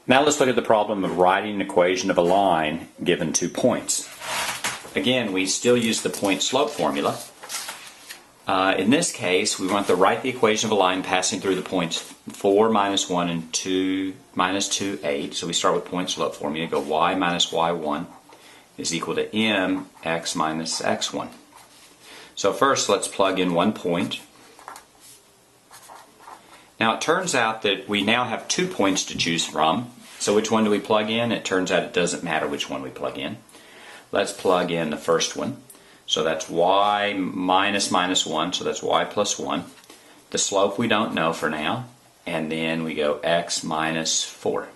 Now let's look at the problem of writing an equation of a line given 2 points. Again, we still use the point-slope formula. In this case, we want to write the equation of a line passing through the points 4, minus 1, and 2, minus 2, 8. So we start with point-slope formula. Go y minus y1 is equal to mx minus x1. So first, let's plug in 1 point. Now it turns out that we now have 2 points to choose from. So which one do we plug in? It turns out it doesn't matter which one we plug in. Let's plug in the first one. So that's y minus minus 1, so that's y plus 1. The slope we don't know for now. And then we go x minus 4.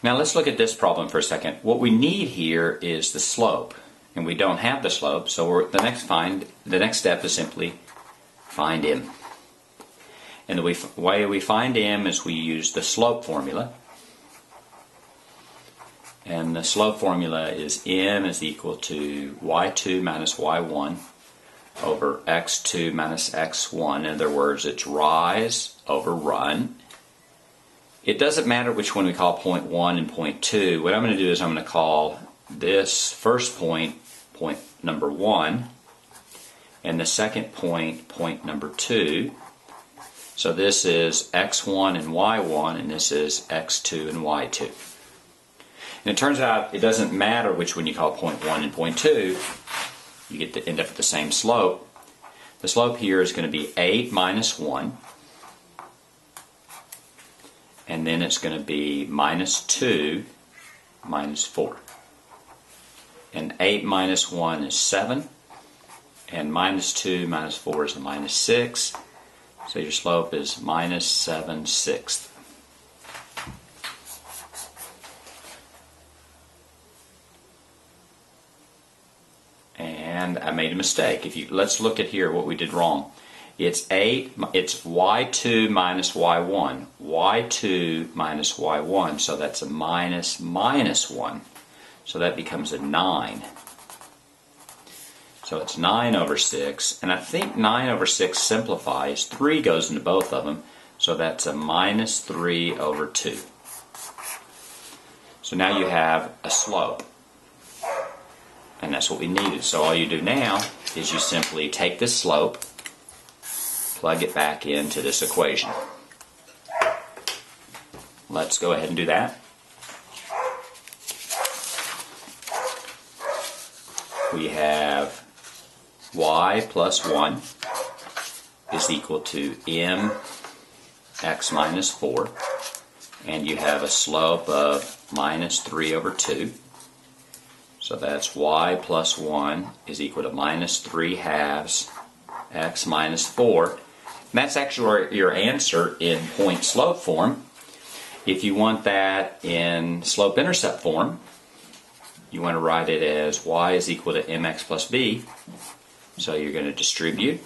Now let's look at this problem for a second. What we need here is the slope. And we don't have the slope, so the next step is simply find m. And the way we find m is we use the slope formula. And the slope formula is m is equal to y2 minus y1 over x2 minus x1. In other words, it's rise over run. It doesn't matter which one we call point 1 and point 2. What I'm going to do is I'm going to call this first point, point number 1, and the second point, point number 2. So this is x1 and y1, and this is x2 and y2. And it turns out it doesn't matter which one you call point 1 and point 2. You get to end up with the same slope. The slope here is going to be 8 minus 1. And then it's going to be minus 2 minus 4. And 8 minus 1 is 7. And minus 2 minus 4 is a minus 6. So your slope is minus 7/6. And I made a mistake. Let's look at here what we did wrong. It's y2 minus y1. y2 minus y1, so that's a minus minus 1. So that becomes a 9. So it's 9 over 6, and I think 9 over 6 simplifies. 3 goes into both of them, so that's a minus 3 over 2. So now you have a slope, and that's what we needed. So all you do now is you simply take this slope, plug it back into this equation. Let's go ahead and do that. We have y plus 1 is equal to mx minus 4, and you have a slope of minus 3 over 2. So that's y plus 1 is equal to minus 3 halves x minus 4. And that's actually your answer in point-slope form. If you want that in slope-intercept form, you want to write it as y is equal to mx plus b. So you're going to distribute,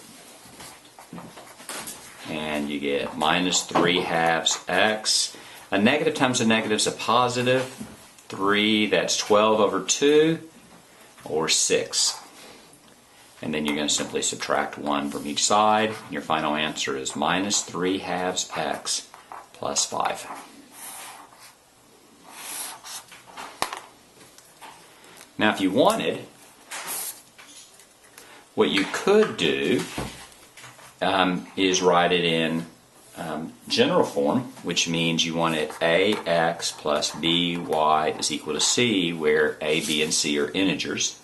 and you get minus 3 halves x. A negative times a negative is a positive. 3, that's 12 over 2, or 6. And then you're going to simply subtract 1 from each side. Your final answer is minus 3 halves x plus 5. Now if you wanted, what you could do is write it in general form, which means you want it ax plus by is equal to c, where a, b, and c are integers.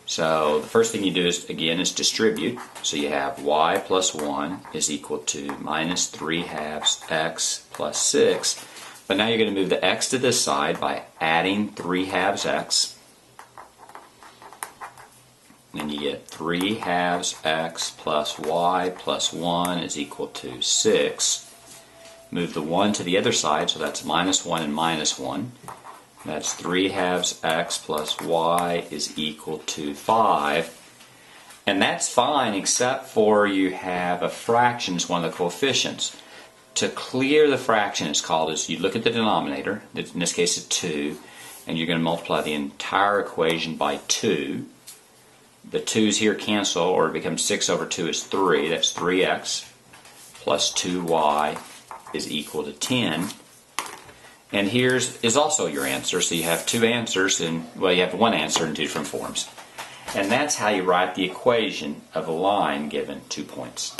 So the first thing you do is distribute. So you have y plus 1 is equal to minus 3 halves x plus 6. But now you're going to move the x to this side by adding 3 halves x. And you get 3 halves x plus y plus 1 is equal to 6. Move the 1 to the other side, so that's minus 1 and minus 1. That's 3 halves x plus y is equal to 5. And that's fine, except for you have a fraction as one of the coefficients. To clear the fraction, it's called, is you look at the denominator, in this case it's 2, and you're going to multiply the entire equation by 2. The 2's here cancel, or it becomes 6 over 2 is 3. That's 3x plus 2y is equal to 10. And here's is also your answer. So you have two answers, and well, you have one answer in two different forms. And that's how you write the equation of a line given 2 points.